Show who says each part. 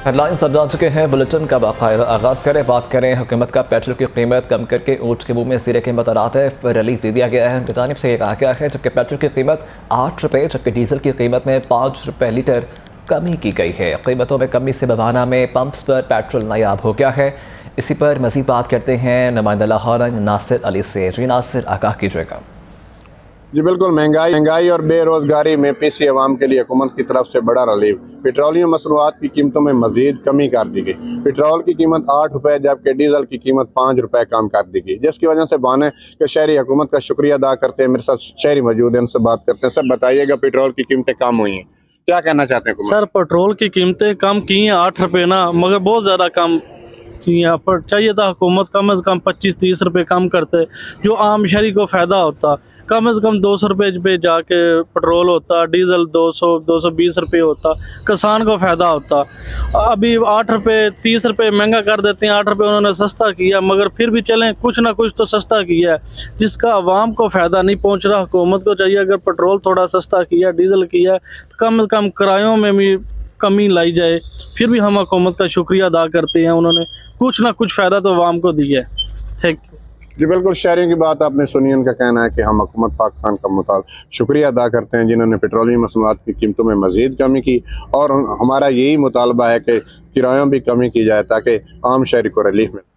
Speaker 1: Headlines अब जान चुके हैं। बुलेटिन का बाकायदा आगाज़ करें। बात करें हुकूमत का पेट्रोल की कीमत कम करके ऊँट के मुँह में ज़ेर कीमत आरात है रिलीफ दे दिया गया है। उनकी जानिब से ये कहा गया है जबकि पेट्रोल की कीमत 8 रुपये जबकि डीजल की कीमत में 5 रुपये लीटर कमी की गई है। कीमतों में कमी से बवाना में पंप्स पर पेट्रोल नायाब हो गया है। इसी पर मज़ीद बात करते हैं नुमाइंदा लाहौर नासिर अली से। जी नासिर, आगाह कीजिएगा।
Speaker 2: जी बिल्कुल, महंगाई और बेरोजगारी में पीसी अवाम के लिए हुकूमत की तरफ से बड़ा रिलीफ। पेट्रोलियम मसनूआत की कीमतों में मजीद कमी कर दी गई। पेट्रोल की कीमत 8 रुपये जबकि डीजल की कीमत 5 रुपये कम कर दी गई, जिसकी वजह से बाने के शहरी हुकूमत का शुक्रिया अदा करते हैं। मेरे साथ शहरी मौजूद हैं, उनसे बात करते हैं। सर बताइएगा, पेट्रोल की कीमतें कम हुई हैं, क्या कहना चाहते हैं?
Speaker 3: सर पेट्रोल की कीमतें कम की हैं 8 रुपये ना, मगर बहुत ज़्यादा कम की हैं। पर चाहिए था हुकूमत कम से कम 25-30 रुपये कम करते, जो आम शहरी को फ़ायदा होता। कम से कम 200 रुपये पे जाके पेट्रोल होता, डीज़ल 200-220 रुपये होता, किसान को फ़ायदा होता। अभी 8 रुपये 30 रुपये महंगा कर देते हैं। 8 रुपये उन्होंने सस्ता किया, मगर फिर भी चलें, कुछ ना कुछ तो सस्ता किया है जिसका आवाम को फ़ायदा नहीं पहुँच रहा। हुकूमत को चाहिए अगर पेट्रोल थोड़ा सस्ता किया, डीज़ल किया, तो कम से कम किरायों में भी कमी लाई जाए। फिर भी हम हुकूमत का शुक्रिया अदा करते हैं, उन्होंने कुछ ना कुछ फ़ायदा तो आवाम को दिया है। Thank you.
Speaker 2: जी बिल्कुल, शहरियों की बात आपने सुनी। उनका कहना है कि हम हुकूमत पाकिस्तान का मुताल शुक्रिया अदा करते हैं जिन्होंने पेट्रोलियम मसनूआत की कीमतों में मज़ीद कमी की, और हमारा यही मुतालबा है कि किरायों भी कमी की जाए ताकि आम शहरी को रिलीफ मिले।